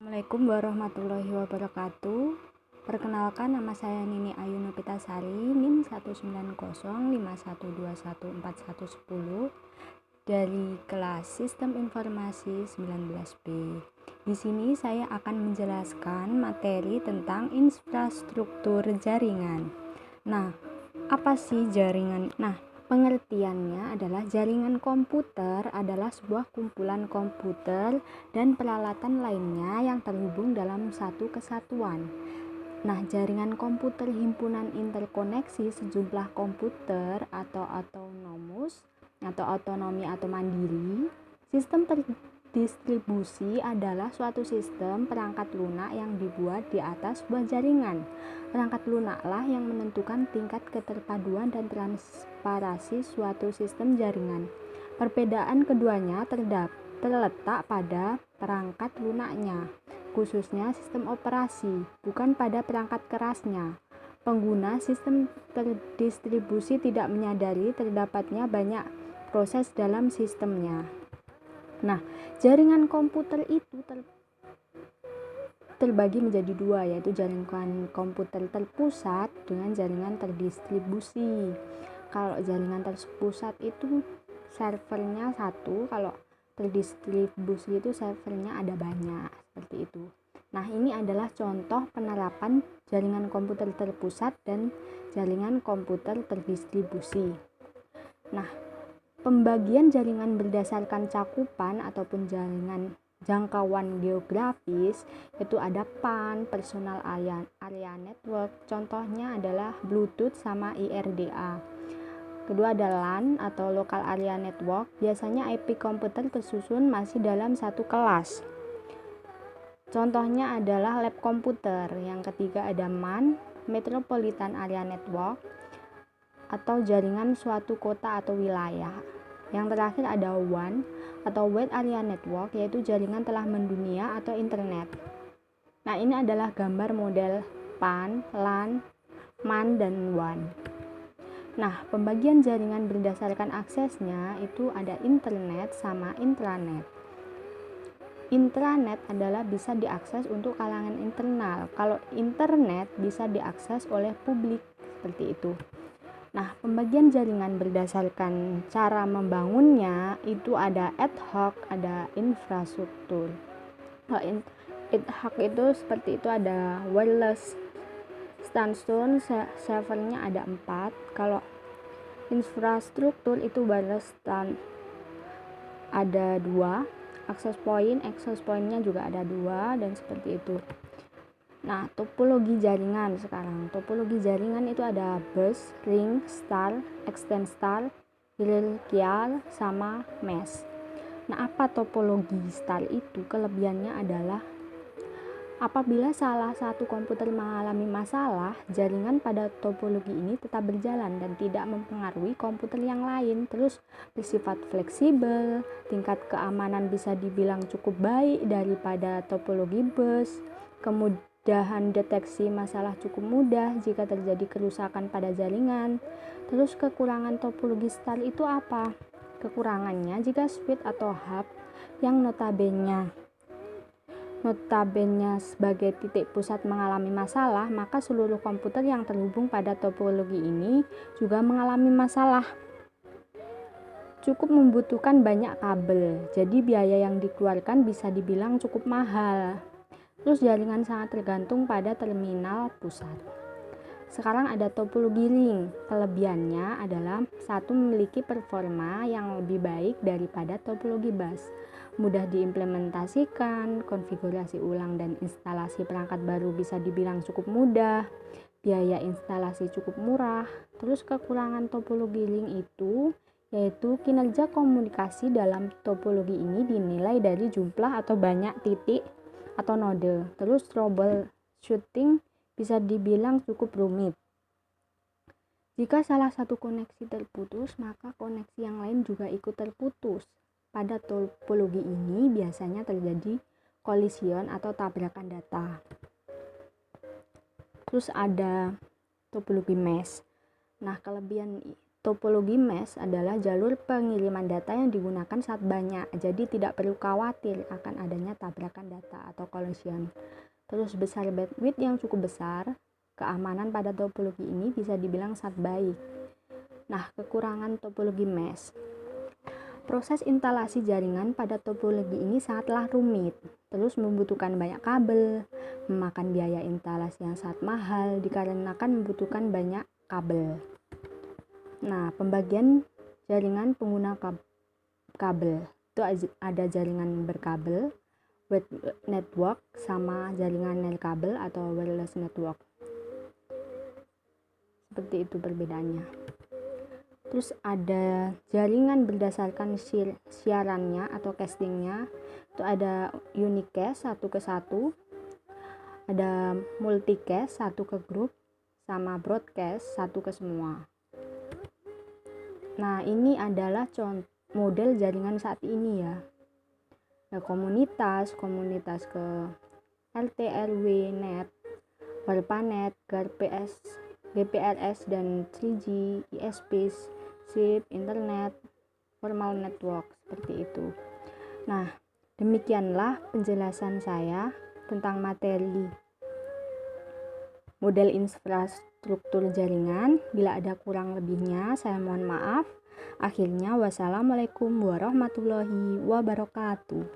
Assalamualaikum warahmatullahi wabarakatuh. Perkenalkan, nama saya Nini Ayu Nopitasari, NIM 19051214110 dari kelas Sistem Informasi 19B. Di sini saya akan menjelaskan materi tentang infrastruktur jaringan. Nah, apa sih jaringan? Pengertiannya adalah jaringan komputer adalah sebuah kumpulan komputer dan peralatan lainnya yang terhubung dalam satu kesatuan. Jaringan komputer himpunan interkoneksi sejumlah komputer atau autonomous atau otonomi atau mandiri. Sistem terdistribusi adalah suatu sistem perangkat lunak yang dibuat di atas sebuah jaringan. Perangkat lunaklah yang menentukan tingkat keterpaduan dan transparasi suatu sistem jaringan. Perbedaan keduanya terletak pada perangkat lunaknya, khususnya sistem operasi, bukan pada perangkat kerasnya. Pengguna sistem terdistribusi tidak menyadari terdapatnya banyak proses dalam sistemnya. Jaringan komputer itu terbagi menjadi dua, yaitu jaringan komputer terpusat dengan jaringan terdistribusi. Kalau jaringan terpusat itu servernya satu, kalau terdistribusi itu servernya ada banyak, seperti itu. Ini adalah contoh penerapan jaringan komputer terpusat dan jaringan komputer terdistribusi. Pembagian jaringan berdasarkan cakupan ataupun jaringan jangkauan geografis itu ada PAN, Personal Area Network. Contohnya adalah Bluetooth sama IRDA. Kedua ada LAN atau Local Area Network. Biasanya IP komputer tersusun masih dalam satu kelas. Contohnya adalah lab komputer. Yang ketiga ada MAN, Metropolitan Area Network, atau jaringan suatu kota atau wilayah. Yang terakhir ada WAN atau Wide Area Network, yaitu jaringan telah mendunia atau internet. Ini adalah gambar model PAN, LAN, MAN, dan WAN. Pembagian jaringan berdasarkan aksesnya itu ada internet sama intranet. Intranet adalah bisa diakses untuk kalangan internal. Kalau internet bisa diakses oleh publik, seperti itu. Pembagian jaringan berdasarkan cara membangunnya itu ada ad hoc, ada infrastruktur. Ad hoc itu seperti itu, ada wireless standalone, servernya ada 4. Kalau infrastruktur itu wireless stand ada 2, access pointnya juga ada 2, dan seperti itu. Topologi jaringan sekarang. Topologi jaringan itu ada bus, ring, star, extend star, hierarchical, sama mesh. Apa topologi star itu? Kelebihannya adalah apabila salah satu komputer mengalami masalah, jaringan pada topologi ini tetap berjalan dan tidak mempengaruhi komputer yang lain. Terus bersifat fleksibel, tingkat keamanan bisa dibilang cukup baik daripada topologi bus. Kemudahan deteksi masalah cukup mudah jika terjadi kerusakan pada jaringan. Terus kekurangan topologi star itu apa? Kekurangannya jika switch atau hub yang notabene sebagai titik pusat mengalami masalah, maka seluruh komputer yang terhubung pada topologi ini juga mengalami masalah. Cukup membutuhkan banyak kabel, jadi biaya yang dikeluarkan bisa dibilang cukup mahal. Terus jaringan sangat tergantung pada terminal pusat. Sekarang ada topologi ring. Kelebihannya adalah satu, memiliki performa yang lebih baik daripada topologi bus. Mudah diimplementasikan, konfigurasi ulang dan instalasi perangkat baru bisa dibilang cukup mudah. Biaya instalasi cukup murah. Terus kekurangan topologi ring itu yaitu kinerja komunikasi dalam topologi ini dinilai dari jumlah atau banyak titik atau node. Terus troubleshooting bisa dibilang cukup rumit. Jika salah satu koneksi terputus, maka koneksi yang lain juga ikut terputus. Pada topologi ini biasanya terjadi kolision atau tabrakan data. Terus ada topologi mesh. Kelebihan topologi mesh adalah jalur pengiriman data yang digunakan saat banyak, jadi tidak perlu khawatir akan adanya tabrakan data atau collision. Terus besar bandwidth yang cukup besar, keamanan pada topologi ini bisa dibilang sangat baik. Nah, kekurangan topologi mesh. Proses instalasi jaringan pada topologi ini sangatlah rumit, terus membutuhkan banyak kabel, memakan biaya instalasi yang sangat mahal dikarenakan membutuhkan banyak kabel. Nah, pembagian jaringan pengguna kabel itu ada jaringan berkabel, wide network, sama jaringan nirkabel atau wireless network. Seperti itu perbedaannya. Terus ada jaringan berdasarkan siarannya atau castingnya, itu ada unicast 1 ke 1, ada multicast 1 ke grup, sama broadcast 1 ke semua. Nah, ini adalah model jaringan saat ini ya. Nah, komunitas ke RT, RW, net, warpanet, GPRS dan 3G, ISP, SIP, internet, formal network, seperti itu. Nah, demikianlah penjelasan saya tentang materi model infrastruktur jaringan. Bila ada kurang lebihnya, saya mohon maaf. Akhirnya, wassalamualaikum warahmatullahi wabarakatuh.